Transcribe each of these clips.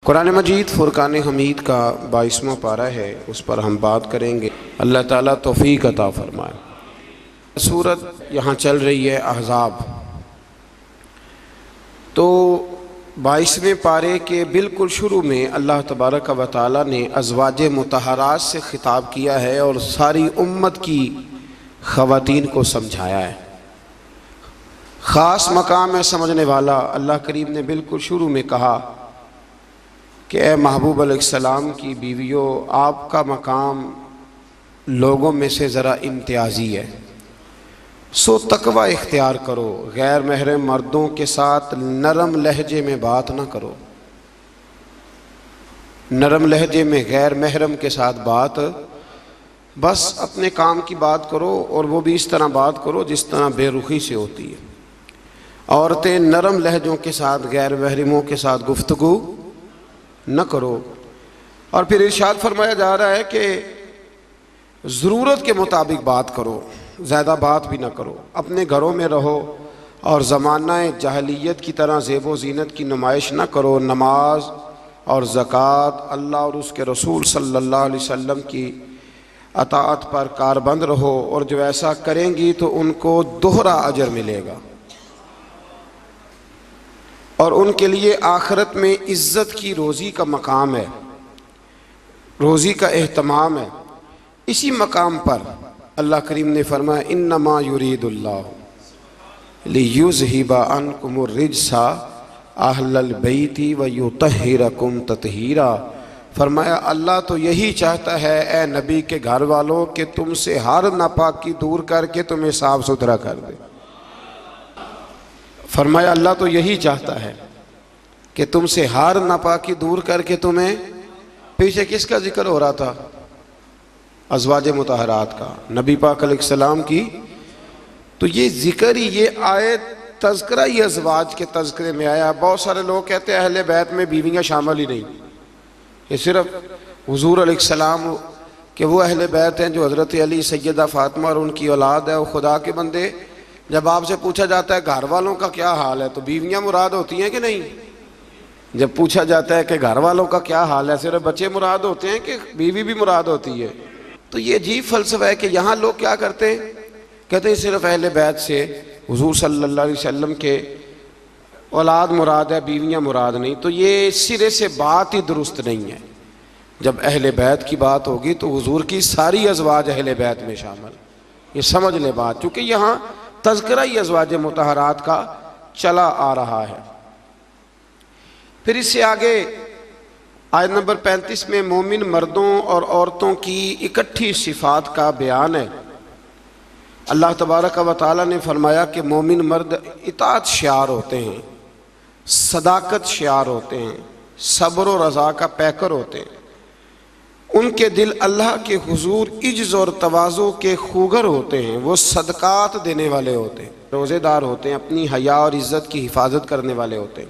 قرآن مجید فرقان حمید کا 22واں پارہ ہے، اس پر ہم بات کریں گے۔ اللہ تعالیٰ توفیق عطا فرمائے۔ سورت یہاں چل رہی ہے احزاب، تو 22ویں پارے کے بالکل شروع میں اللہ تبارک و تعالیٰ نے ازواج مطہرات سے خطاب کیا ہے اور ساری امت کی خواتین کو سمجھایا ہے۔ خاص مقام ہے سمجھنے والا۔ اللہ کریم نے بالکل شروع میں کہا کہ اے محبوب علیہ السلام کی بیویوں، آپ کا مقام لوگوں میں سے ذرا امتیازی ہے، سو تقوی اختیار کرو، غیر محرم مردوں کے ساتھ نرم لہجے میں بات نہ کرو۔ نرم لہجے میں غیر محرم کے ساتھ بات، بس اپنے کام کی بات کرو، اور وہ بھی اس طرح بات کرو جس طرح بے رخی سے ہوتی ہے۔ عورتیں نرم لہجوں کے ساتھ غیر محرموں کے ساتھ گفتگو نہ کرو۔ اور پھر ارشاد فرمایا جا رہا ہے کہ ضرورت کے مطابق بات کرو، زیادہ بات بھی نہ کرو، اپنے گھروں میں رہو اور زمانہ جاہلیت کی طرح زیب و زینت کی نمائش نہ کرو۔ نماز اور زکوٰۃ، اللہ اور اس کے رسول صلی اللہ علیہ وسلم کی اطاعت پر کاربند رہو، اور جو ایسا کریں گی تو ان کو دوہرا اجر ملے گا، اور ان کے لیے آخرت میں عزت کی روزی کا مقام ہے، روزی کا اہتمام ہے۔ اسی مقام پر اللہ کریم نے فرمایا انما یرید اللہ لیذہب عنکم الرجس اہل البیت ویطہرکم تطہیرا۔ فرمایا اللہ تو یہی چاہتا ہے اے نبی کے گھر والوں کہ تم سے ہر ناپاکی دور کر کے تمہیں صاف ستھرا کر دے۔ فرمایا اللہ تو یہی چاہتا ہے کہ تم سے ہر ناپاکی دور کر کے تمہیں، پیچھے کس کا ذکر ہو رہا تھا؟ ازواج مطہرات کا، نبی پاک علیہ السلام کی۔ تو یہ ذکر ہی، یہ آیت تذکرہ ہی ازواج کے تذکرے میں آیا۔ بہت سارے لوگ کہتے ہیں اہل بیت میں بیویاں شامل ہی نہیں، یہ صرف حضور علیہ السلام کہ وہ اہل بیت ہیں جو حضرت علی، سیدہ فاطمہ اور ان کی اولاد ہے۔ وہ خدا کے بندے، جب آپ سے پوچھا جاتا ہے گھر والوں کا کیا حال ہے تو بیویاں مراد ہوتی ہیں کہ نہیں؟ جب پوچھا جاتا ہے کہ گھر والوں کا کیا حال ہے، صرف بچے مراد ہوتے ہیں کہ بیوی بھی مراد ہوتی ہے؟ تو یہ عجیب فلسفہ ہے کہ یہاں لوگ کیا کرتے ہیں، کہتے ہیں صرف اہل بیت سے حضور صلی اللہ علیہ وسلم کے اولاد مراد ہے، بیویاں مراد نہیں۔ تو یہ سرے سے بات ہی درست نہیں ہے۔ جب اہل بیت کی بات ہوگی تو حضور کی ساری ازواج اہل بیت میں شامل، یہ سمجھ لے بات، چونکہ یہاں تذکرہ ہی ازواج مطہرات کا چلا آ رہا ہے۔ پھر اس سے آگے آیت نمبر 35 میں مومن مردوں اور عورتوں کی اکٹھی صفات کا بیان ہے۔ اللہ تبارک و تعالیٰ نے فرمایا کہ مومن مرد اطاعت شعار ہوتے ہیں، صداقت شعار ہوتے ہیں، صبر و رضا کا پیکر ہوتے ہیں۔ ان کے دل اللہ کے حضور عجز اور تواضع کے خوگر ہوتے ہیں۔ وہ صدقات دینے والے ہوتے ہیں، روزے دار ہوتے ہیں، اپنی حیا اور عزت کی حفاظت کرنے والے ہوتے ہیں،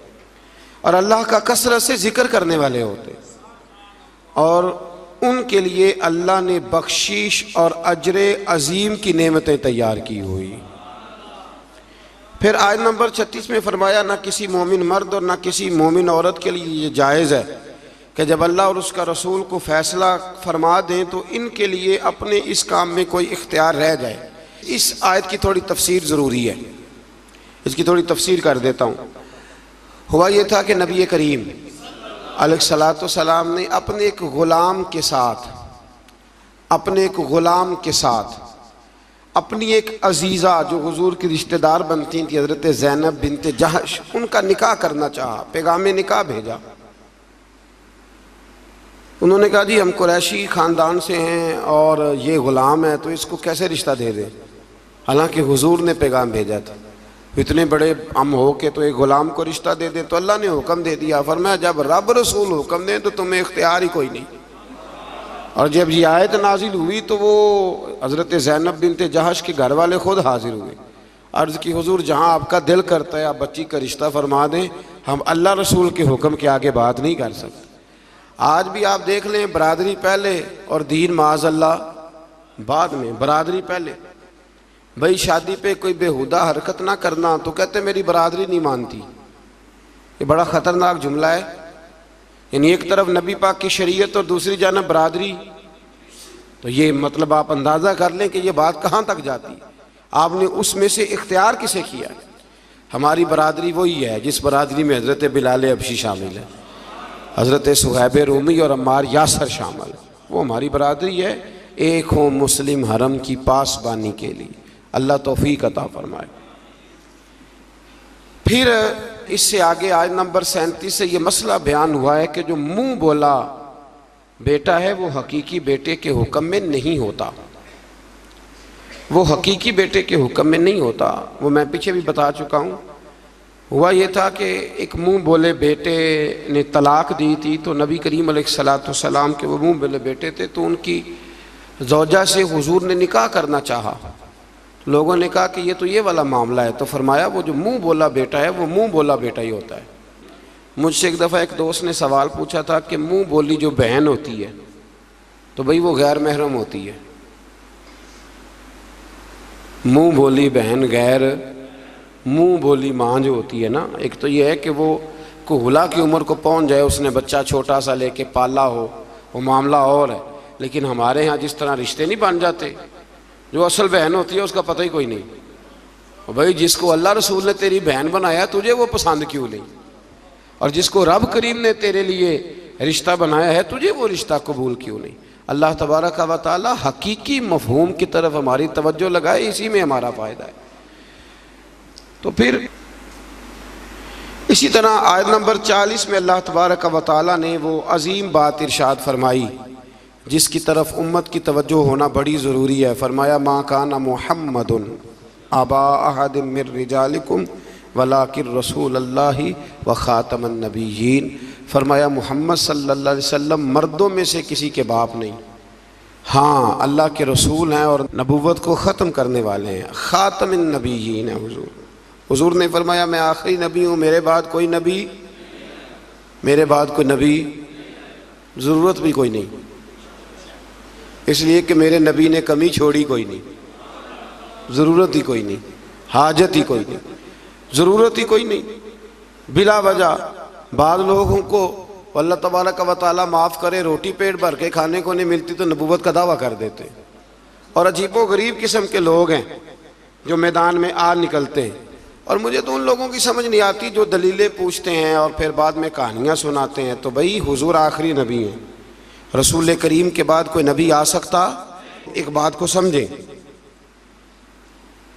اور اللہ کا کثرت سے ذکر کرنے والے ہوتے ہیں، اور ان کے لیے اللہ نے بخشش اور اجر عظیم کی نعمتیں تیار کی ہوئی۔ پھر آیت نمبر 36 میں فرمایا نہ کسی مومن مرد اور نہ کسی مومن عورت کے لیے یہ جائز ہے کہ جب اللہ اور اس کا رسول کو فیصلہ فرما دیں تو ان کے لیے اپنے اس کام میں کوئی اختیار رہ جائے۔ اس آیت کی تھوڑی تفسیر ضروری ہے، اس کی تھوڑی تفسیر کر دیتا ہوں۔ ہوا یہ تھا کہ نبی کریم علیہ الصلاۃ والسلام نے اپنے ایک غلام کے ساتھ، اپنی ایک عزیزہ جو حضور کی رشتہ دار بنتی تھی حضرت زینب بنت جہش، ان کا نکاح کرنا چاہا، پیغام نکاح بھیجا۔ انہوں نے کہا جی ہم قریشی خاندان سے ہیں اور یہ غلام ہے تو اس کو کیسے رشتہ دے دیں، حالانکہ حضور نے پیغام بھیجا تھا۔ اتنے بڑے ہم ہو کے تو ایک غلام کو رشتہ دے دیں؟ تو اللہ نے حکم دے دیا، فرمایا جب رب رسول حکم دیں تو تمہیں اختیار ہی کوئی نہیں۔ اور جب یہ آیت نازل ہوئی تو وہ حضرت زینب بنت جہش کے گھر والے خود حاضر ہوئے، عرض کی حضور جہاں آپ کا دل کرتا ہے آپ بچی کا رشتہ فرما دیں، ہم اللہ رسول کے حکم کے آگے بات نہیں کر سکتے۔ آج بھی آپ دیکھ لیں، برادری پہلے اور دین معاذ اللہ بعد میں۔ برادری پہلے، بھائی شادی پہ کوئی بےہودہ حرکت نہ کرنا تو کہتے میری برادری نہیں مانتی۔ یہ بڑا خطرناک جملہ ہے۔ یعنی ایک طرف نبی پاک کی شریعت اور دوسری جانب برادری، تو یہ مطلب آپ اندازہ کر لیں کہ یہ بات کہاں تک جاتی ہے۔ آپ نے اس میں سے اختیار کسے کیا ہے؟ ہماری برادری وہی ہے جس برادری میں حضرت بلال حبشی شامل ہے، حضرت صہیب رومی اور عمار یاسر شامل، وہ ہماری برادری ہے، ایک ہوں مسلم حرم کی پاسبانی کے لیے۔ اللہ توفیق عطا فرمائے۔ پھر اس سے آگے آیت نمبر 37 سے یہ مسئلہ بیان ہوا ہے کہ جو منہ بولا بیٹا ہے وہ حقیقی بیٹے کے حکم میں نہیں ہوتا، وہ حقیقی بیٹے کے حکم میں نہیں ہوتا۔ وہ میں پیچھے بھی بتا چکا ہوں، ہوا یہ تھا کہ ایک منہ بولے بیٹے نے طلاق دی تھی، تو نبی کریم علیہ السلام کے وہ منہ بولے بیٹے تھے، تو ان کی زوجہ سے حضور نے نکاح کرنا چاہا۔ لوگوں نے کہا کہ یہ تو یہ والا معاملہ ہے، تو فرمایا وہ جو منہ بولا بیٹا ہے وہ منہ بولا بیٹا ہی ہوتا ہے۔ مجھ سے ایک دفعہ ایک دوست نے سوال پوچھا تھا کہ منہ بولی جو بہن ہوتی ہے تو بھئی وہ غیر محرم ہوتی ہے، منہ بولی بہن غیر، منہ بولی ماں جو ہوتی ہے نا، ایک تو یہ ہے کہ وہ کہلا کی عمر کو پہنچ جائے، اس نے بچہ چھوٹا سا لے کے پالا ہو، وہ معاملہ اور ہے، لیکن ہمارے ہاں جس طرح رشتے نہیں بن جاتے، جو اصل بہن ہوتی ہے اس کا پتہ ہی کوئی نہیں، اور بھئی جس کو اللہ رسول نے تیری بہن بنایا تجھے وہ پسند کیوں نہیں، اور جس کو رب کریم نے تیرے لیے رشتہ بنایا ہے تجھے وہ رشتہ قبول کیوں نہیں۔ اللہ تبارک و تعالی حقیقی مفہوم کی طرف ہماری توجہ لگائے، اسی میں ہمارا فائدہ ہے۔ تو پھر اسی طرح آیت نمبر 40 میں اللہ تبارک و تعالی نے وہ عظیم بات ارشاد فرمائی جس کی طرف امت کی توجہ ہونا بڑی ضروری ہے۔ فرمایا ما کان محمد ابا احد من رجالکم ولکن رسول اللہ و خاتم النبیین، فرمایا محمد صلی اللہ علیہ وسلم مردوں میں سے کسی کے باپ نہیں، ہاں اللہ کے رسول ہیں اور نبوت کو ختم کرنے والے ہیں، خاتم النبیین ہیں حضور نے فرمایا میں آخری نبی ہوں، میرے بعد کوئی نبی، میرے بعد کوئی نبی ضرورت بھی کوئی نہیں، اس لیے کہ میرے نبی نے کمی چھوڑی کوئی نہیں، ضرورت ہی کوئی نہیں، حاجت ہی کوئی نہیں، ضرورت ہی کوئی نہیں، بلا وجہ بعض لوگوں کو اللہ تبارک و تعالیٰ معاف کرے روٹی پیٹ بھر کے کھانے کو نہیں ملتی تو نبوت کا دعویٰ کر دیتے، اور عجیب و غریب قسم کے لوگ ہیں جو میدان میں آ نکلتے ہیں، اور مجھے تو ان لوگوں کی سمجھ نہیں آتی جو دلیلیں پوچھتے ہیں اور پھر بعد میں کہانیاں سناتے ہیں۔ تو بھئی حضور آخری نبی ہیں، رسول کریم کے بعد کوئی نبی آ سکتا؟ ایک بات کو سمجھیں،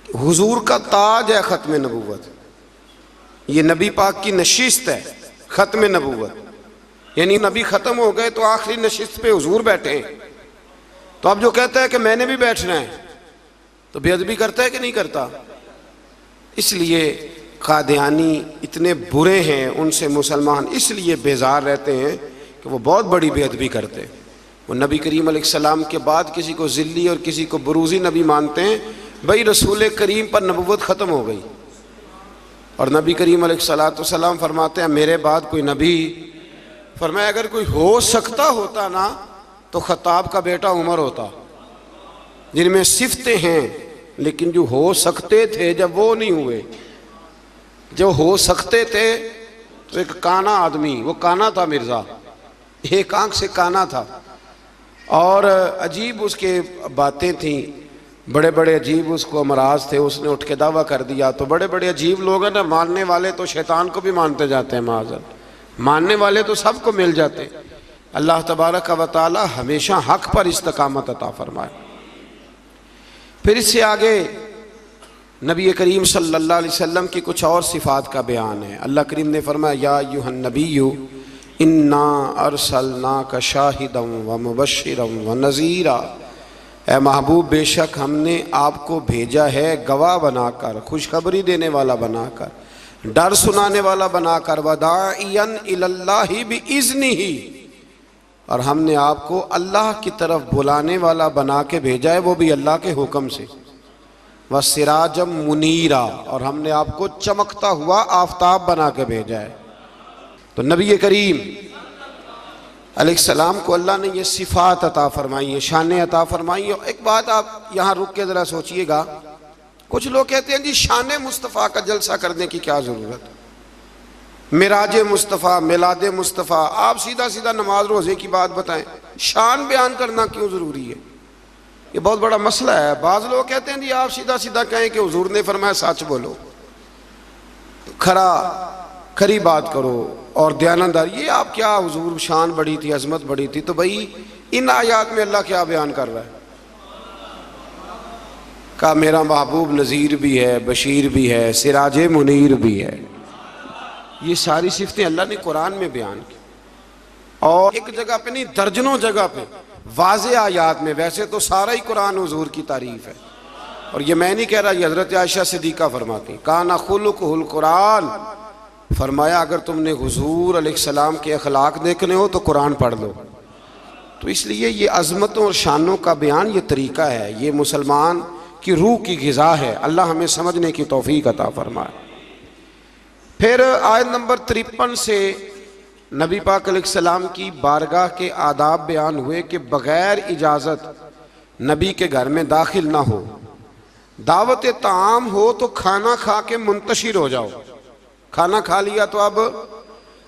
حضور کا تاج ہے ختم نبوت، یہ نبی پاک کی نشست ہے ختم نبوت، یعنی نبی ختم ہو گئے تو آخری نشست پہ حضور بیٹھے ہیں، تو اب جو کہتا ہے کہ میں نے بھی بیٹھنا ہے تو بے ادبی کرتا ہے کہ نہیں کرتا؟ اس لیے قادیانی اتنے برے ہیں، ان سے مسلمان اس لیے بیزار رہتے ہیں کہ وہ بہت بڑی بے ادبی کرتے ہیں، وہ نبی کریم علیہ السلام کے بعد کسی کو ذلی اور کسی کو بروزی نبی مانتے ہیں۔ بھئی رسول کریم پر نبوت ختم ہو گئی، اور نبی کریم علیہ السلام فرماتے ہیں میرے بعد کوئی نبی، فرمایا اگر کوئی ہو سکتا ہوتا نا تو خطاب کا بیٹا عمر ہوتا، جن میں صفتیں ہیں لیکن جو ہو سکتے تھے جب وہ نہیں ہوئے، جو ہو سکتے تھے تو ایک کانا آدمی، وہ کانا تھا مرزا، ایک آنکھ سے کانا تھا، اور عجیب اس کے باتیں تھیں، بڑے بڑے عجیب اس کو امراض تھے، اس نے اٹھ کے دعویٰ کر دیا، تو بڑے بڑے عجیب لوگ ہیں نا، ماننے والے تو شیطان کو بھی مانتے جاتے ہیں، معاذ ماننے والے تو سب کو مل جاتے۔ اللہ تبارک و تعالی ہمیشہ حق پر استقامت عطا فرمائے۔ پھر اس سے آگے نبی کریم صلی اللہ علیہ وسلم کی کچھ اور صفات کا بیان ہے۔ اللہ کریم نے فرمایا یا ایھا النبی انا ارسلناک شاہدا ومبشرا ونذیرا، اے محبوب بے شک ہم نے آپ کو بھیجا ہے گواہ بنا کر، خوشخبری دینے والا بنا کر، ڈر سنانے والا بنا کر، وداعیا الی اللہ باذنہ، اور ہم نے آپ کو اللہ کی طرف بلانے والا بنا کے بھیجا ہے، وہ بھی اللہ کے حکم سے، وسراجا منیرا، اور ہم نے آپ کو چمکتا ہوا آفتاب بنا کے بھیجا ہے۔ تو نبی کریم علیہ السلام کو اللہ نے یہ صفات عطا فرمائی ہیں، شانیں عطا فرمائی ہیں۔ ایک بات آپ یہاں رک کے ذرا سوچئے گا، کچھ لوگ کہتے ہیں جی شان مصطفیٰ کا جلسہ کرنے کی کیا ضرورت، معراج مصطفیٰ، میلاد مصطفیٰ، آپ سیدھا سیدھا نماز روزے کی بات بتائیں، شان بیان کرنا کیوں ضروری ہے؟ یہ بہت بڑا مسئلہ ہے۔ بعض لوگ کہتے ہیں جی آپ سیدھا سیدھا کہیں کہ حضور نے فرمایا سچ بولو، کھری بات کرو اور دیانتدار، یہ آپ کیا حضور شان بڑی تھی، عظمت بڑی تھی، تو بھئی ان آیات میں اللہ کیا بیان کر رہا ہے؟ کہا میرا محبوب نذیر بھی ہے، بشیر بھی ہے، سراج منیر بھی ہے۔ یہ ساری صفتیں اللہ نے قرآن میں بیان کی، اور ایک جگہ پہ نہیں، درجنوں جگہ پہ واضح آیات میں۔ ویسے تو سارا ہی قرآن حضور کی تعریف ہے، اور یہ میں نہیں کہہ رہا، یہ حضرت عائشہ صدیقہ فرماتی، کانا خلقہ القرآن، فرمایا اگر تم نے حضور علیہ السلام کے اخلاق دیکھنے ہو تو قرآن پڑھ لو۔ تو اس لیے یہ عظمتوں اور شانوں کا بیان یہ طریقہ ہے، یہ مسلمان کی روح کی غذا ہے۔ اللہ ہمیں سمجھنے کی توفیق عطا فرمائے۔ پھر آیت نمبر 53 سے نبی پاک علیہ السلام کی بارگاہ کے آداب بیان ہوئے کہ بغیر اجازت نبی کے گھر میں داخل نہ ہو، دعوت طعام ہو تو کھانا کھا کے منتشر ہو جاؤ۔ کھانا کھا لیا تو اب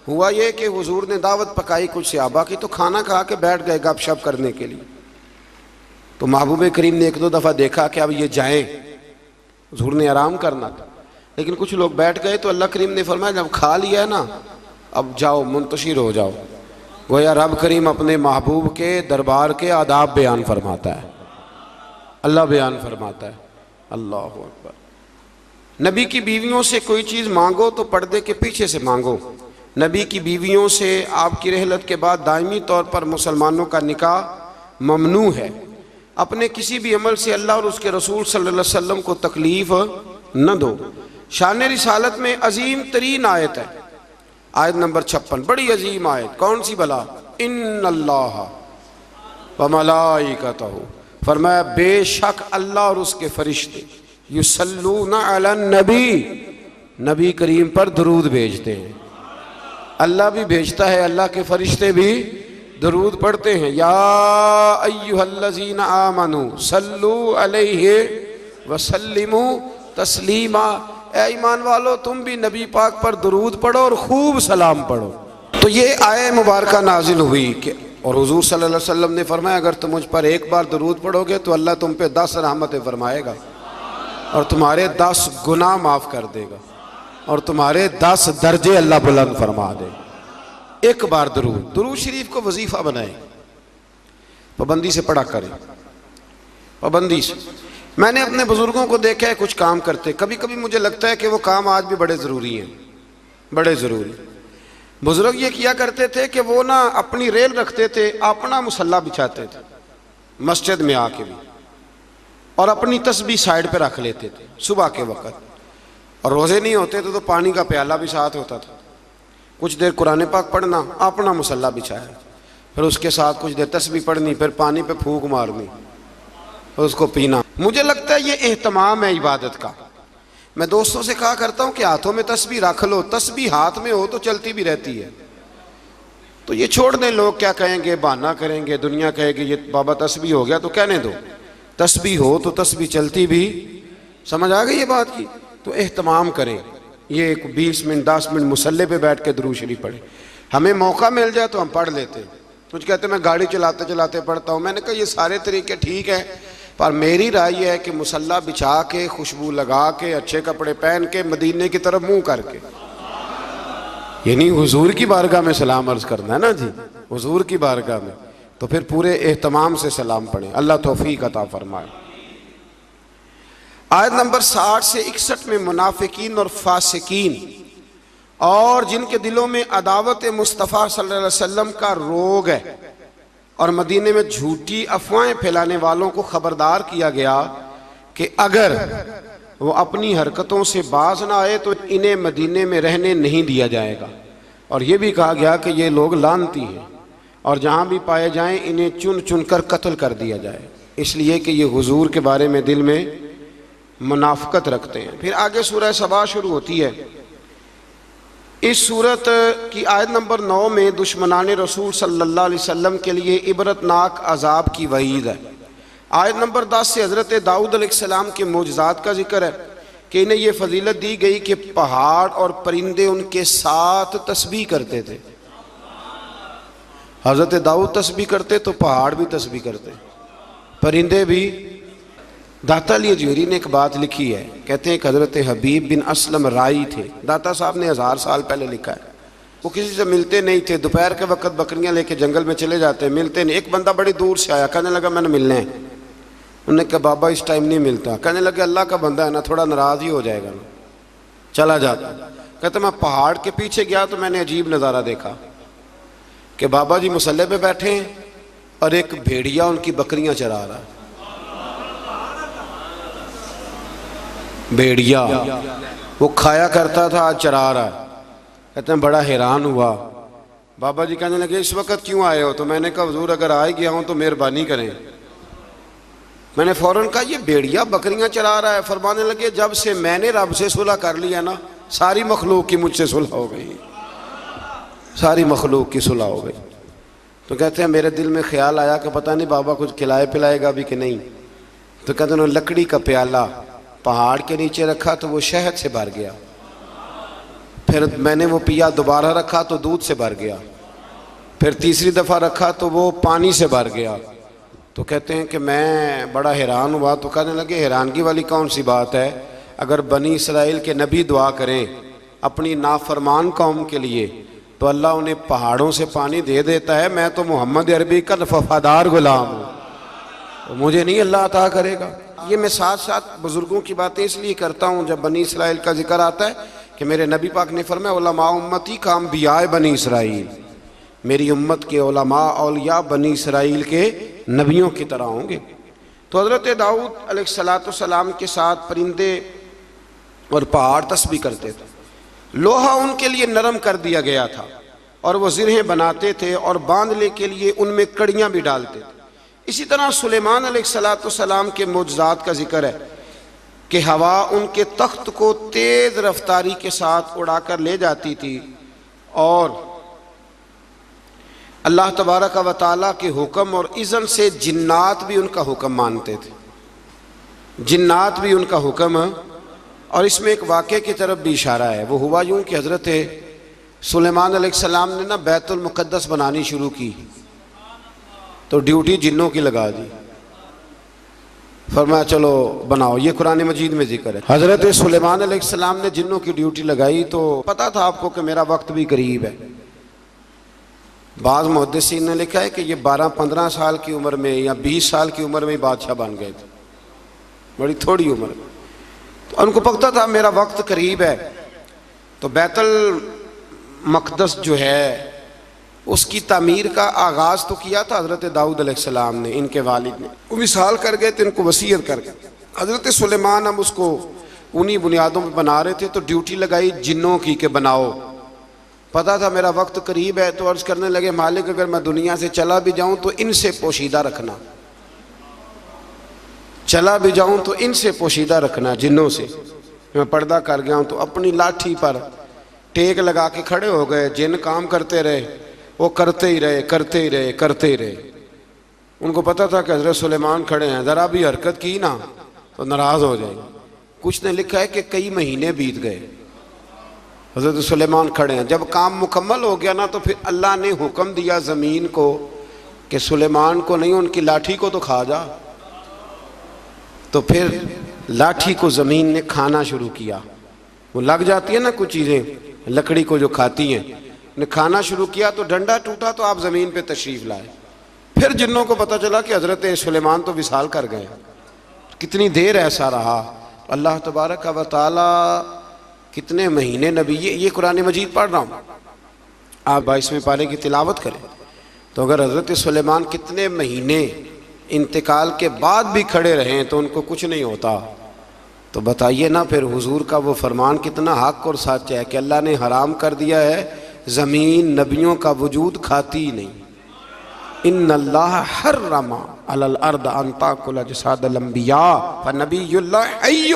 ہوا یہ کہ حضور نے دعوت پکائی کچھ صحابہ کی، تو کھانا کھا کے بیٹھ گئے گپ شپ کرنے کے لیے۔ تو محبوب کریم نے ایک دو دفعہ دیکھا کہ اب یہ جائیں، حضور نے آرام کرنا تھا، لیکن کچھ لوگ بیٹھ گئے، تو اللہ کریم نے فرمایا جب کھا لیا ہے نا اب جاؤ منتشر ہو جاؤ۔ گویا رب کریم اپنے محبوب کے دربار کے آداب بیان فرماتا ہے، اللہ بیان فرماتا ہے۔ اللہ اکبر۔ نبی کی بیویوں سے کوئی چیز مانگو تو پردے کے پیچھے سے مانگو۔ نبی کی بیویوں سے آپ کی رحلت کے بعد دائمی طور پر مسلمانوں کا نکاح ممنوع ہے۔ اپنے کسی بھی عمل سے اللہ اور اس کے رسول صلی اللہ علیہ وسلم کو تکلیف نہ دو۔ شان رسالت میں عظیم ترین آیت ہے آیت نمبر 56، بڑی عظیم آیت، کون سی بلا؟ ان اللہ وملائکتہ، فرمایا بے شک اللہ اور اس کے فرشتے یصلون علی النبی، نبی کریم پر درود بھیجتے ہیں۔ اللہ بھی بھیجتا ہے، اللہ کے فرشتے بھی درود پڑھتے ہیں۔ یا ایھا الذین آمنوا صلوا علیہ وسلموا تسلیما، اے ایمان والو تم بھی نبی پاک پر درود پڑھو اور خوب سلام پڑھو۔ تو یہ آیہ مبارکہ نازل ہوئی کہ اور حضور صلی اللہ علیہ وسلم نے فرمایا اگر تم مجھ پر ایک بار درود پڑھو گے تو اللہ تم پہ 10 رحمتیں فرمائے گا، اور تمہارے 10 گناہ معاف کر دے گا، اور تمہارے 10 درجے اللہ بلند فرما دے گا۔ ایک بار درود شریف کو وظیفہ بنائیں، پابندی سے پڑھا کریں، پابندی سے۔ میں نے اپنے بزرگوں کو دیکھا ہے کچھ کام کرتے، کبھی کبھی مجھے لگتا ہے کہ وہ کام آج بھی بڑے ضروری ہیں، بڑے ضروری۔ بزرگ یہ کیا کرتے تھے کہ وہ نا اپنی ریل رکھتے تھے، اپنا مصلی بچھاتے تھے مسجد میں آ کے بھی، اور اپنی تسبیح سائیڈ پہ رکھ لیتے تھے صبح کے وقت، اور روزے نہیں ہوتے تھے تو پانی کا پیالہ بھی ساتھ ہوتا تھا، کچھ دیر قرآن پاک پڑھنا، اپنا مصلی بچھایا، پھر اس کے ساتھ کچھ دیر تسبیح پڑھنی، پھر پانی پہ پھونک مارنی، پھر اس کو پینا۔ مجھے لگتا ہے یہ اہتمام ہے عبادت کا۔ میں دوستوں سے کہا کرتا ہوں کہ ہاتھوں میں تسبیح رکھ لو، تسبیح ہاتھ میں ہو تو چلتی بھی رہتی ہے، تو یہ چھوڑ دیں، لوگ کیا کہیں گے، بہانہ کریں گے، دنیا کہے گی یہ بابا تسبیح ہو گیا، تو کہنے دو، تسبیح ہو تو تسبیح چلتی بھی، سمجھ آ گئی یہ بات کی؟ تو اہتمام کریں، یہ 20 منٹ 10 منٹ مصلی پہ بیٹھ کے درود شریف پڑھیں۔ ہمیں موقع مل جائے تو ہم پڑھ لیتے ہیں، کچھ کہتے ہیں میں گاڑی چلاتے چلاتے پڑھتا ہوں، میں نے کہا یہ سارے طریقے ٹھیک ہیں، پر میری رائے یہ ہے کہ مصلی بچھا کے، خوشبو لگا کے، اچھے کپڑے پہن کے، مدینے کی طرف منہ کر کے، یعنی حضور کی بارگاہ میں سلام عرض کرنا ہے نا جی، حضور کی بارگاہ میں، تو پھر پورے اہتمام سے سلام پڑھیں۔ اللہ توفیق عطا فرمائے۔ آیت نمبر 60 سے 61 میں منافقین اور فاسقین اور جن کے دلوں میں عداوت مصطفیٰ صلی اللہ علیہ وسلم کا روگ ہے اور مدینے میں جھوٹی افواہیں پھیلانے والوں کو خبردار کیا گیا کہ اگر وہ اپنی حرکتوں سے باز نہ آئے تو انہیں مدینے میں رہنے نہیں دیا جائے گا، اور یہ بھی کہا گیا کہ یہ لوگ لعنتی ہیں اور جہاں بھی پائے جائیں انہیں چن چن کر قتل کر دیا جائے، اس لیے کہ یہ حضور کے بارے میں دل میں منافقت رکھتے ہیں۔ پھر آگے سورہ سبا شروع ہوتی ہے۔ اس سورت کی آیت نمبر 9 میں دشمنان رسول صلی اللہ علیہ وسلم کے لیے عبرتناک عذاب کی وعید ہے۔ آیت نمبر 10 سے حضرت داؤد علیہ السلام کے معجزات کا ذکر ہے کہ انہیں یہ فضیلت دی گئی کہ پہاڑ اور پرندے ان کے ساتھ تسبیح کرتے تھے۔ حضرت داؤد تسبیح کرتے تو پہاڑ بھی تسبیح کرتے، پرندے بھی۔ داتا علی اجویری نے ایک بات لکھی ہے، کہتے ہیں کہ حضرت حبیب بن اسلم رائی تھے، داتا صاحب نے 1000 سال پہلے لکھا ہے۔ وہ کسی سے ملتے نہیں تھے، دوپہر کے وقت بکریاں لے کے جنگل میں چلے جاتے، ملتے نہیں۔ ایک بندہ بڑی دور سے آیا، کہنے لگا میں نے ملنا ہے۔ انہوں نے کہا بابا اس ٹائم نہیں ملتا۔ کہنے لگے اللہ کا بندہ ہے نا، تھوڑا ناراض ہی ہو جائے گا نا، چلا جاتا۔ کہتے میں پہاڑ کے پیچھے گیا تو میں نے عجیب نظارہ دیکھا کہ بابا جی مصلی پہ بیٹھے ہیں اور ایک بھیڑیا ان کی بکریاں چرا رہا ہے۔ بھیڑیا وہ کھایا کرتا تھا، آج چرا رہا ہے۔ کہتے ہیں بڑا حیران ہوا۔ بابا جی کہنے لگے اس وقت کیوں آئے ہو؟ تو میں نے کہا حضور اگر آ گیا ہوں تو مہربانی کریں۔ میں نے فوراً کہا یہ بھیڑیا بکریاں چرا رہا ہے۔ فرمانے لگے جب سے میں نے رب سے صلح کر لیا نا، ساری مخلوق کی مجھ سے صلح ہو گئی، ساری مخلوق کی صلح ہو گئی۔ تو کہتے ہیں میرے دل میں خیال آیا کہ پتہ نہیں بابا کچھ کھلائے پلائے گا بھی کہ نہیں۔ تو کہتے ہیں انہوں نے لکڑی کا پیالہ پہاڑ کے نیچے رکھا تو وہ شہد سے بھر گیا، پھر میں نے وہ پیا، دوبارہ رکھا تو دودھ سے بھر گیا، پھر تیسری دفعہ رکھا تو وہ پانی سے بھر گیا۔ تو کہتے ہیں کہ میں بڑا حیران ہوا۔ تو کہنے لگے حیرانگی والی کون سی بات ہے؟ اگر بنی اسرائیل کے نبی دعا کریں اپنی نافرمان قوم کے لیے تو اللہ انہیں پہاڑوں سے پانی دے دیتا ہے۔ میں تو محمد عربی کا وفادار غلام ہوں، مجھے نہیں اللہ عطا کرے گا۔ یہ میں ساتھ ساتھ بزرگوں کی باتیں اس لیے کرتا ہوں جب بنی اسرائیل کا ذکر آتا ہے کہ میرے نبی پاک نے فرمایا علماء امتی کا انبیاء بنی اسرائیل، میری امت کے علماء اولیاء بنی اسرائیل کے نبیوں کی طرح ہوں گے۔ تو حضرت داؤد علیہ السلام کے ساتھ پرندے اور پہاڑ تسبیح کرتے تھے۔ لوہا ان کے لیے نرم کر دیا گیا تھا اور وہ زرہیں بناتے تھے اور باندھنے کے لیے ان میں کڑیاں بھی ڈالتے تھے۔ اسی طرح سلیمان علیہ السلام کے معجزات کا ذکر ہے کہ ہوا ان کے تخت کو تیز رفتاری کے ساتھ اڑا کر لے جاتی تھی اور اللہ تبارک و تعالیٰ کے حکم اور اذن سے جنات بھی ان کا حکم مانتے تھے، جنات بھی ان کا حکم۔ اور اس میں ایک واقعے کی طرف بھی اشارہ ہے۔ وہ ہوا یوں کہ حضرت سلیمان علیہ السلام نے نا بیت المقدس بنانی شروع کی تو ڈیوٹی جنوں کی لگا دی، فرمایا چلو بناؤ۔ یہ قرآن مجید میں ذکر ہے۔ حضرت سلیمان علیہ السلام نے جنوں کی ڈیوٹی لگائی تو پتا تھا آپ کو کہ میرا وقت بھی قریب ہے۔ بعض محدثین نے لکھا ہے کہ یہ 12-15 سال کی عمر میں یا 20 سال کی عمر میں بادشاہ بن گئے تھے، بڑی تھوڑی عمر میں۔ تو ان کو پتا تھا میرا وقت قریب ہے، تو بیت المقدس جو ہے اس کی تعمیر کا آغاز تو کیا تھا حضرت داؤد علیہ السلام نے، ان کے والد نے۔ وہ وصال کر گئے تھے، ان کو وصیت کر گئے۔ حضرت سلیمان ہم اس کو انہی بنیادوں پہ بنا رہے تھے تو ڈیوٹی لگائی جنوں کی کہ بناؤ۔ پتا تھا میرا وقت قریب ہے تو عرض کرنے لگے مالک اگر میں دنیا سے چلا بھی جاؤں تو ان سے پوشیدہ رکھنا، چلا بھی جاؤں تو ان سے پوشیدہ رکھنا، جنوں سے۔ میں پردہ کر گیا ہوں تو اپنی لاٹھی پر ٹیک لگا کے کھڑے ہو گئے، جن کام کرتے رہے، وہ کرتے ہی رہے، کرتے ہی رہے، کرتے ہی رہے۔ ان کو پتا تھا کہ حضرت سلیمان کھڑے ہیں، ذرا بھی حرکت کی نا تو ناراض ہو جائیں گے۔ کچھ نے لکھا ہے کہ کئی مہینے بیت گئے، حضرت سلیمان کھڑے ہیں۔ جب کام مکمل ہو گیا نا تو پھر اللہ نے حکم دیا زمین کو کہ سلیمان کو نہیں ان کی لاٹھی کو تو کھا جا۔ تو پھر لاٹھی کو زمین نے کھانا شروع کیا۔ وہ لگ جاتی ہے نا کچھ چیزیں لکڑی کو جو کھاتی ہیں، نے کھانا شروع کیا تو ڈنڈا ٹوٹا تو آپ زمین پہ تشریف لائے۔ پھر جنوں کو پتہ چلا کہ حضرت سلیمان تو وصال کر گئے۔ کتنی دیر ایسا رہا، اللہ تبارک و تعالی کتنے مہینے نبی، یہ قرآن مجید پڑھ رہا ہوں، آپ 22ویں پارے کی تلاوت کریں تو اگر حضرت سلیمان کتنے مہینے انتقال کے بعد بھی کھڑے رہیں تو ان کو کچھ نہیں ہوتا، تو بتائیے نا پھر حضور کا وہ فرمان کتنا حق اور سچ ہے کہ اللہ نے حرام کر دیا ہے زمین نبیوں کا وجود کھاتی نہیں۔ ان اللہ حرم علی الارض ان تاکل اجساد الانبیاء فنبی اللہ حی،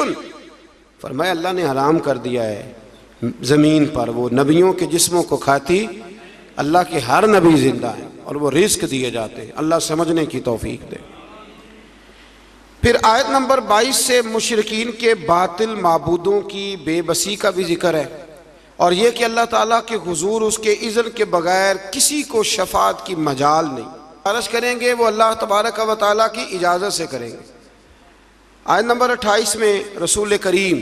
فرمایا اللہ نے حرام کر دیا ہے زمین پر وہ نبیوں کے جسموں کو کھاتی۔ اللہ کے ہر نبی زندہ ہیں اور وہ رزق دیے جاتے ہیں، اللہ سمجھنے کی توفیق دے۔ پھر آیت نمبر 22 سے مشرکین کے باطل معبودوں کی بے بسی کا بھی ذکر ہے، اور یہ کہ اللہ تعالیٰ کے حضور اس کے اذن کے بغیر کسی کو شفاعت کی مجال نہیں، عرض کریں گے وہ اللہ تبارک و تعالیٰ کی اجازت سے کریں گے۔ آیت نمبر 28 میں رسول کریم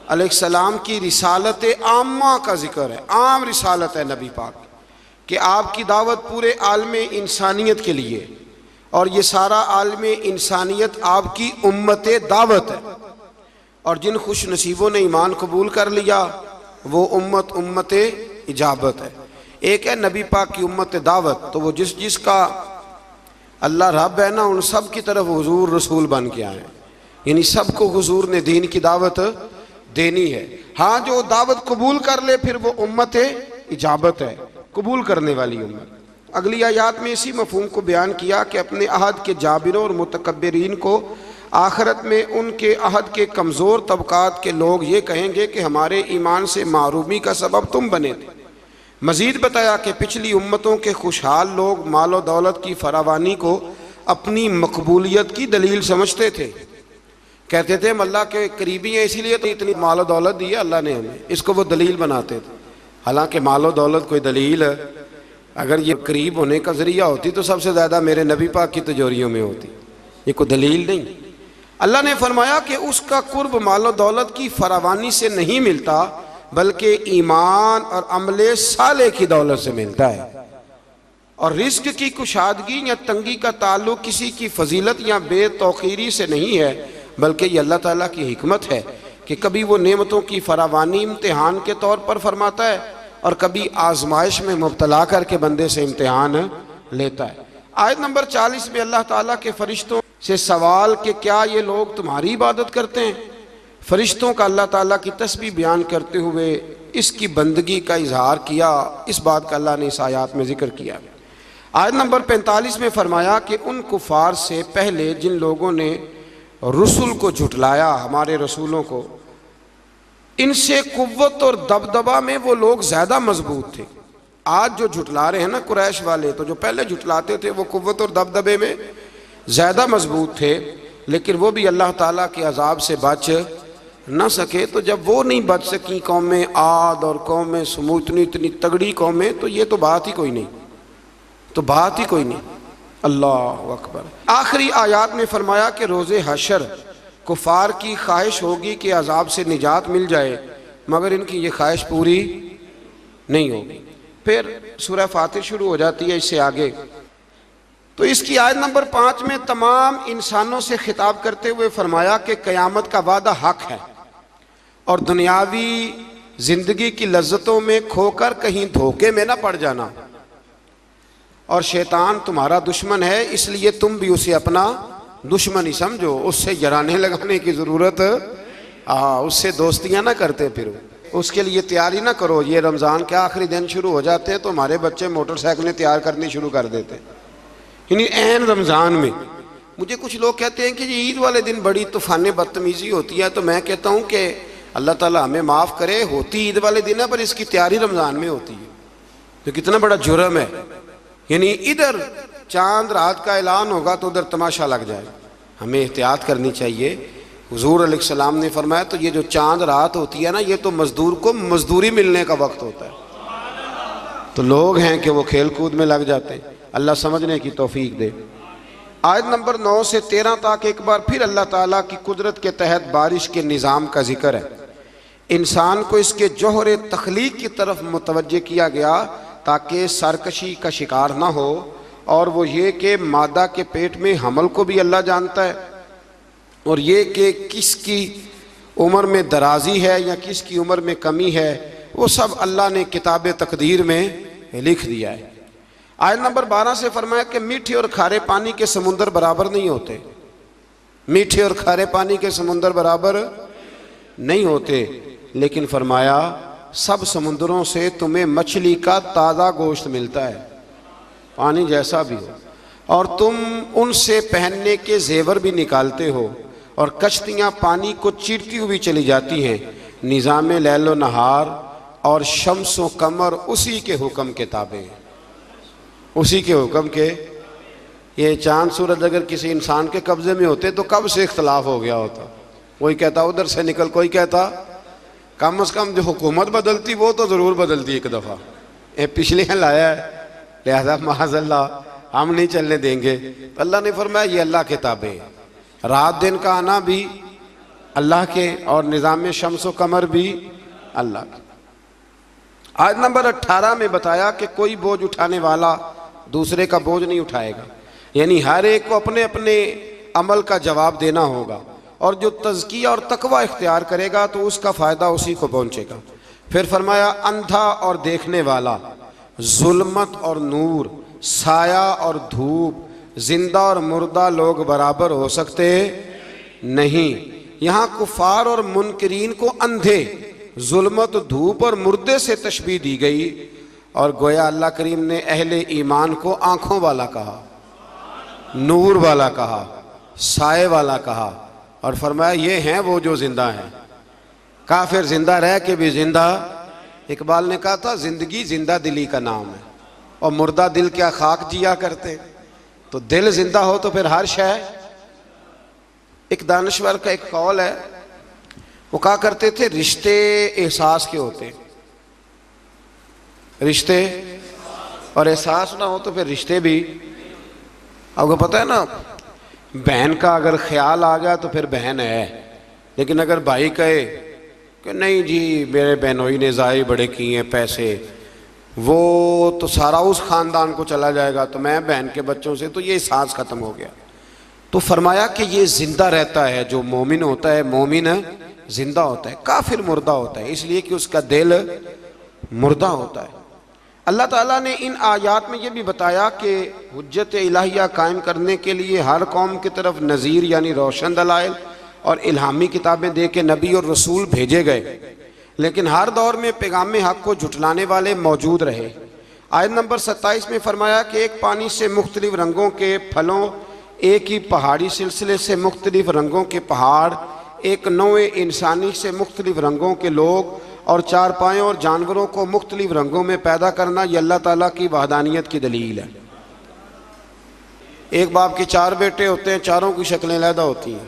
علیہ السلام کی رسالت عامہ کا ذکر ہے، عام رسالت ہے نبی پاک کہ آپ کی دعوت پورے عالم انسانیت کے لیے، اور یہ سارا عالم انسانیت آپ کی امت دعوت ہے، اور جن خوش نصیبوں نے ایمان قبول کر لیا وہ امت اجابت ہے۔ ایک ہے نبی پاک کی امت دعوت، تو وہ جس کا اللہ رب ہے نا، ان سب کی طرف حضور رسول بن کے آئے، یعنی سب کو حضور نے دین کی دعوت دینی ہے۔ ہاں جو دعوت قبول کر لے پھر وہ امت اجابت ہے، قبول کرنے والی امت۔ اگلی آیات میں اسی مفہوم کو بیان کیا کہ اپنے عہد کے جابروں اور متکبرین کو آخرت میں ان کے عہد کے کمزور طبقات کے لوگ یہ کہیں گے کہ ہمارے ایمان سے معرومی کا سبب تم بنے تھے۔ مزید بتایا کہ پچھلی امتوں کے خوشحال لوگ مال و دولت کی فراوانی کو اپنی مقبولیت کی دلیل سمجھتے تھے، کہتے تھے ہم اللہ کے قریبی ہیں اسی لیے تو اتنی مال و دولت دی ہے اللہ نے ہمیں، اس کو وہ دلیل بناتے تھے۔ حالانکہ مال و دولت کوئی دلیل اگر یہ قریب ہونے کا ذریعہ ہوتی تو سب سے زیادہ میرے نبی پاک کی تجوریوں میں ہوتی، یہ کوئی دلیل نہیں۔ اللہ نے فرمایا کہ اس کا قرب مال و دولت کی فراوانی سے نہیں ملتا بلکہ ایمان اور عمل صالح کی دولت سے ملتا ہے، اور رزق کی کشادگی یا تنگی کا تعلق کسی کی فضیلت یا بے توقیری سے نہیں ہے، بلکہ یہ اللہ تعالیٰ کی حکمت ہے کہ کبھی وہ نعمتوں کی فراوانی امتحان کے طور پر فرماتا ہے اور کبھی آزمائش میں مبتلا کر کے بندے سے امتحان لیتا ہے۔ آیت نمبر 40 میں اللہ تعالیٰ کے فرشتوں سے سوال کہ کیا یہ لوگ تمہاری عبادت کرتے ہیں؟ فرشتوں کا اللہ تعالیٰ کی تسبیح بیان کرتے ہوئے اس کی بندگی کا اظہار کیا، اس بات کا اللہ نے اس آیات میں ذکر کیا۔ آیت نمبر 45 میں فرمایا کہ ان کفار سے پہلے جن لوگوں نے رسول کو جھٹلایا، ہمارے رسولوں کو، ان سے قوت اور دبدبہ میں وہ لوگ زیادہ مضبوط تھے۔ آج جو جھٹلا رہے ہیں نا قریش والے، تو جو پہلے جھٹلاتے تھے وہ قوت اور دبدبے میں زیادہ مضبوط تھے، لیکن وہ بھی اللہ تعالیٰ کے عذاب سے بچ نہ سکے۔ تو جب وہ نہیں بچ سکیں قومیں عاد اور قومیں سمود، اتنی تگڑی قومیں، تو یہ تو بات ہی کوئی نہیں، اللہ اکبر۔ آخری آیات میں فرمایا کہ روز حشر کفار کی خواہش ہوگی کہ عذاب سے نجات مل جائے، مگر ان کی یہ خواہش پوری نہیں ہوگی۔ پھر سورہ فاتر شروع ہو جاتی ہے اس سے آگے، تو اس کی آیت نمبر 5 میں تمام انسانوں سے خطاب کرتے ہوئے فرمایا کہ قیامت کا وعدہ حق ہے، اور دنیاوی زندگی کی لذتوں میں کھو کر کہیں دھوکے میں نہ پڑ جانا، اور شیطان تمہارا دشمن ہے، اس لیے تم بھی اسے اپنا دشمن ہی سمجھو، اس سے جرانے لگانے کی ضرورت، اس سے دوستیاں نہ کرتے پھرو، اس کے لیے تیاری نہ کرو۔ یہ رمضان کے آخری دن شروع ہو جاتے ہیں تو ہمارے بچے موٹر سائیکلیں تیار کرنی شروع کر دیتے، یعنی عین رمضان میں۔ مجھے کچھ لوگ کہتے ہیں کہ یہ عید والے دن بڑی طوفان بدتمیزی ہوتی ہے، تو میں کہتا ہوں کہ اللہ تعالیٰ ہمیں معاف کرے، ہوتی عید والے دن ہے پر اس کی تیاری رمضان میں ہوتی ہے، تو کتنا بڑا جرم ہے۔ یعنی ادھر چاند رات کا اعلان ہوگا تو ادھر تماشا لگ جائے، ہمیں احتیاط کرنی چاہیے۔ حضور علیہ السلام نے فرمایا تو یہ جو چاند رات ہوتی ہے نا، یہ تو مزدور کو مزدوری ملنے کا وقت ہوتا ہے، تو لوگ ہیں کہ وہ کھیل کود میں لگ جاتے ہیں، اللہ سمجھنے کی توفیق دے۔ آیت نمبر 9 سے 13 تک ایک بار پھر اللہ تعالیٰ کی قدرت کے تحت بارش کے نظام کا ذکر ہے۔ انسان کو اس کے جوہر تخلیق کی طرف متوجہ کیا گیا تاکہ سرکشی کا شکار نہ ہو، اور وہ یہ کہ مادہ کے پیٹ میں حمل کو بھی اللہ جانتا ہے، اور یہ کہ کس کی عمر میں درازی ہے یا کس کی عمر میں کمی ہے، وہ سب اللہ نے کتاب تقدیر میں لکھ دیا ہے۔ آیت نمبر 12 سے فرمایا کہ میٹھے اور کھارے پانی کے سمندر برابر نہیں ہوتے، میٹھے اور کھارے پانی کے سمندر برابر نہیں ہوتے، لیکن فرمایا سب سمندروں سے تمہیں مچھلی کا تازہ گوشت ملتا ہے، پانی جیسا بھی ہو، اور تم ان سے پہننے کے زیور بھی نکالتے ہو، اور کشتیاں پانی کو چیرتی ہوئی چلی جاتی ہیں۔ نظام لیل و نہار اور شمس و قمر اسی کے حکم کے تابع ہیں، اسی کے حکم کے، یہ چاند سورج اگر کسی انسان کے قبضے میں ہوتے تو کب سے اختلاف ہو گیا ہوتا. کوئی کہتا ادھر سے نکل, کوئی کہتا کم از کم جو حکومت بدلتی وہ تو ضرور بدلتی ایک دفعہ. یہ پچھلے لایا ہے لہذا معاذ اللہ ہم نہیں چلنے دیں گے. اللہ نے فرمایا یہ اللہ کے تابع, رات دن کا آنا بھی اللہ کے اور نظام شمس و قمر بھی اللہ کے. آیت نمبر 18 میں بتایا کہ کوئی بوجھ اٹھانے والا دوسرے کا بوجھ نہیں اٹھائے گا, یعنی ہر ایک کو اپنے اپنے عمل کا جواب دینا ہوگا, اور جو تزکیہ اور تقوی اختیار کرے گا تو اس کا فائدہ اسی کو پہنچے گا. پھر فرمایا اندھا اور دیکھنے والا, ظلمت اور نور, سایہ اور دھوپ, زندہ اور مردہ لوگ برابر ہو سکتے نہیں. یہاں کفار اور منکرین کو اندھے, ظلمت, دھوپ اور مردے سے تشبیہ دی گئی, اور گویا اللہ کریم نے اہل ایمان کو آنکھوں والا کہا, نور والا کہا, سائے والا کہا, اور فرمایا یہ ہیں وہ جو زندہ ہیں. کافر زندہ رہ کے بھی زندہ, اقبال نے کہا تھا زندگی زندہ دلی کا نام ہے, اور مردہ دل کیا خاک جیا کرتے. تو دل زندہ ہو تو پھر ہر شے. ایک دانشور کا ایک قول ہے, وہ کہا کرتے تھے رشتے احساس کے ہوتے ہیں, رشتے اور احساس نہ ہو تو پھر رشتے بھی. آپ کو پتہ ہے نا, بہن کا اگر خیال آ گیا تو پھر بہن ہے, لیکن اگر بھائی کہے کہ نہیں جی میرے بہنوئی نے ضائع بڑے کیے ہیں پیسے, وہ تو سارا اس خاندان کو چلا جائے گا تو میں بہن کے بچوں سے, تو یہ احساس ختم ہو گیا. تو فرمایا کہ یہ زندہ رہتا ہے, جو مومن ہوتا ہے مومن زندہ ہوتا ہے, کافر مردہ ہوتا ہے, اس لیے کہ اس کا دل مردہ ہوتا ہے. اللہ تعالیٰ نے ان آیات میں یہ بھی بتایا کہ حجت الہیہ قائم کرنے کے لیے ہر قوم کی طرف نذیر یعنی روشن دلائل اور الہامی کتابیں دے کے نبی اور رسول بھیجے گئے, لیکن ہر دور میں پیغام حق کو جھٹلانے والے موجود رہے. آیت نمبر 27 میں فرمایا کہ ایک پانی سے مختلف رنگوں کے پھلوں, ایک ہی پہاڑی سلسلے سے مختلف رنگوں کے پہاڑ, ایک نوع انسانی سے مختلف رنگوں کے لوگ, اور چار پایوں اور جانوروں کو مختلف رنگوں میں پیدا کرنا, یہ اللہ تعالیٰ کی وحدانیت کی دلیل ہے. ایک باپ کے 4 بیٹے ہوتے ہیں, چاروں کی شکلیں علیحدہ ہوتی ہیں.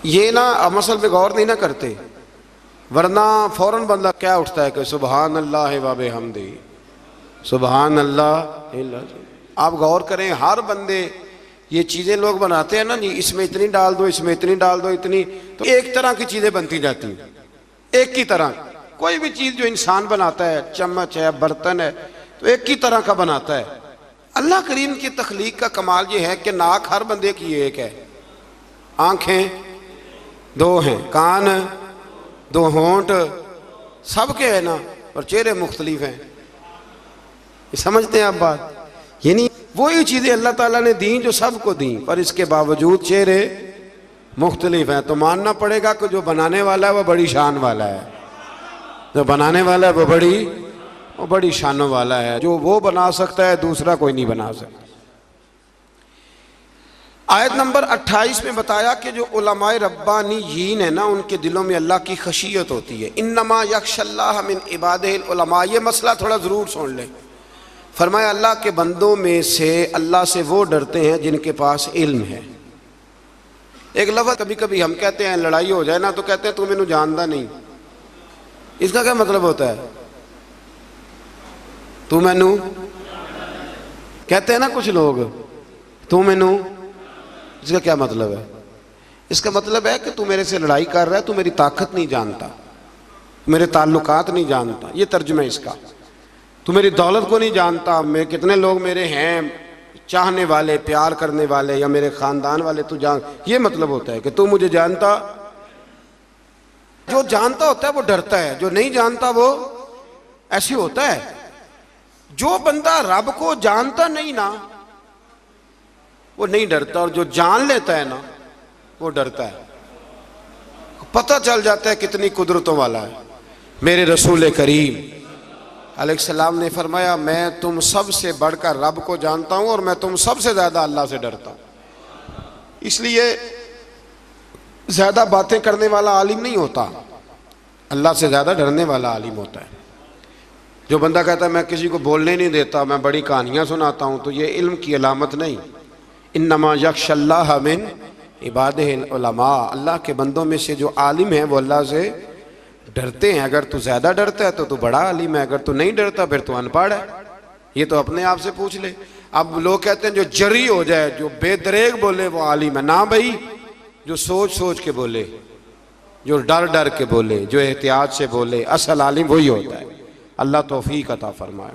یہ نہ مسئلے پہ غور نہیں نہ کرتے, ورنہ فوراً بندہ کیا اٹھتا ہے کہ سبحان اللہ و بحمدہ, سبحان اللہ. آپ غور کریں, ہر بندے یہ چیزیں لوگ بناتے ہیں نا جی, اس میں اتنی ڈال دو, اس میں اتنی ڈال دو, اتنی, تو ایک طرح کی چیزیں بنتی جاتی ہیں, ایک کی طرح. کوئی بھی چیز جو انسان بناتا ہے, چمچ ہے, برتن ہے, تو ایک کی طرح کا بناتا ہے. اللہ کریم کی تخلیق کا کمال یہ ہے کہ ناک ہر بندے کی ایک ہے, آنکھیں 2 ہیں, کان 2, ہونٹ سب کے ہیں نا, اور چہرے مختلف ہیں. یہ سمجھتے ہیں آپ بات؟ یعنی وہی چیزیں اللہ تعالیٰ نے دیں جو سب کو دیں, پر اس کے باوجود چہرے مختلف ہیں. تو ماننا پڑے گا کہ جو بنانے والا ہے وہ بڑی شان والا ہے, جو بنانے والا ہے وہ بڑی شانوں والا ہے. جو وہ بنا سکتا ہے دوسرا کوئی نہیں بنا سکتا. آیت نمبر 28 میں بتایا کہ جو علماء ربانیین ہیں نا, ان کے دلوں میں اللہ کی خشیت ہوتی ہے. انما یخشی اللہ من عبادہ العلماء. یہ مسئلہ تھوڑا ضرور سن لیں. فرمایا اللہ کے بندوں میں سے اللہ سے وہ ڈرتے ہیں جن کے پاس علم ہے. ایک لفظ کبھی کبھی ہم کہتے ہیں, لڑائی ہو جائے نا تو کہتے ہیں تو مینوں جاندا نہیں. اس کا کیا مطلب ہوتا ہے؟ تو مینوں کہتے ہیں نا کچھ لوگ, تو مینوں, اس کا کیا مطلب ہے؟ اس کا مطلب ہے کہ تو میرے سے لڑائی کر رہا ہے, تو میری طاقت نہیں جانتا, میرے تعلقات نہیں جانتا. یہ ترجمہ اس کا. تو میری دولت کو نہیں جانتا, میں کتنے لوگ میرے ہیں چاہنے والے, پیار کرنے والے, یا میرے خاندان والے, تو جان. یہ مطلب ہوتا ہے کہ تو مجھے جانتا. جو جانتا ہوتا ہے وہ ڈرتا ہے, جو نہیں جانتا وہ ایسے ہوتا ہے. جو بندہ رب کو جانتا نہیں نا وہ نہیں ڈرتا, اور جو جان لیتا ہے نا وہ ڈرتا ہے. پتہ چل جاتا ہے کتنی قدرتوں والا ہے. میرے رسول کریم علیہ السلام نے فرمایا میں تم سب سے بڑھ کر رب کو جانتا ہوں, اور میں تم سب سے زیادہ اللہ سے ڈرتا ہوں. اس لیے زیادہ باتیں کرنے والا عالم نہیں ہوتا, اللہ سے زیادہ ڈرنے والا عالم ہوتا ہے. جو بندہ کہتا ہے میں کسی کو بولنے نہیں دیتا، میں بڑی کہانیاں سناتا ہوں، تو یہ علم کی علامت نہیں۔ انما یخشی اللہ من عبادہ العلماء، اللہ کے بندوں میں سے جو عالم ہیں وہ اللہ سے ڈرتے ہیں۔ اگر تو زیادہ ڈرتا ہے تو تو بڑا عالم ہے، اگر تو نہیں ڈرتا پھر تو ان پڑھ ہے۔ یہ تو اپنے آپ سے پوچھ لے۔ اب لوگ کہتے ہیں جو جری ہو جائے، جو بے دریغ بولے وہ عالم ہے۔ نہ بھائی، جو سوچ سوچ کے بولے، جو ڈر ڈر کے بولے، جو احتیاط سے بولے، اصل عالم وہی ہوتا ہے۔ اللہ توفیق عطا فرمائے۔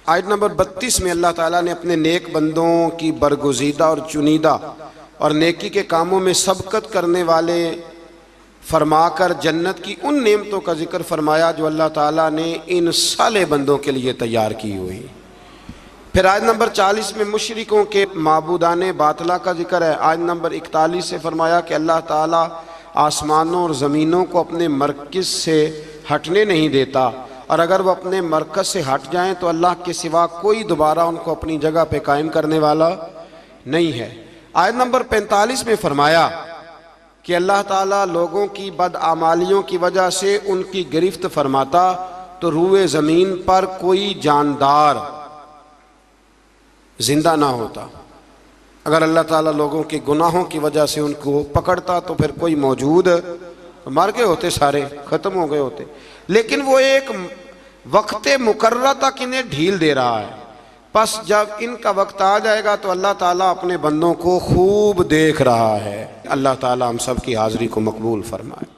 آیت نمبر 32 میں اللہ تعالیٰ نے اپنے نیک بندوں کی برگزیدہ اور چنیدہ اور نیکی کے کاموں میں سبقت کرنے والے فرما کر جنت کی ان نعمتوں کا ذکر فرمایا جو اللہ تعالیٰ نے ان صالح بندوں کے لیے تیار کی ہوئی۔ پھر آیت نمبر 40 میں مشرکوں کے معبودان باطلہ کا ذکر ہے۔ آیت نمبر 41 سے فرمایا کہ اللہ تعالیٰ آسمانوں اور زمینوں کو اپنے مرکز سے ہٹنے نہیں دیتا، اور اگر وہ اپنے مرکز سے ہٹ جائیں تو اللہ کے سوا کوئی دوبارہ ان کو اپنی جگہ پہ قائم کرنے والا نہیں ہے۔ آیت نمبر 45 میں فرمایا کہ اللہ تعالیٰ لوگوں کی بدعمالیوں کی وجہ سے ان کی گرفت فرماتا تو روئے زمین پر کوئی جاندار زندہ نہ ہوتا۔ اگر اللہ تعالیٰ لوگوں کے گناہوں کی وجہ سے ان کو پکڑتا تو پھر کوئی موجود مر گئے ہوتے، سارے ختم ہو گئے ہوتے۔ لیکن وہ ایک وقت مقررہ تک انہیں ڈھیل دے رہا ہے، پس جب ان کا وقت آ جائے گا تو اللہ تعالیٰ اپنے بندوں کو خوب دیکھ رہا ہے۔ اللہ تعالیٰ ہم سب کی حاضری کو مقبول فرمائے۔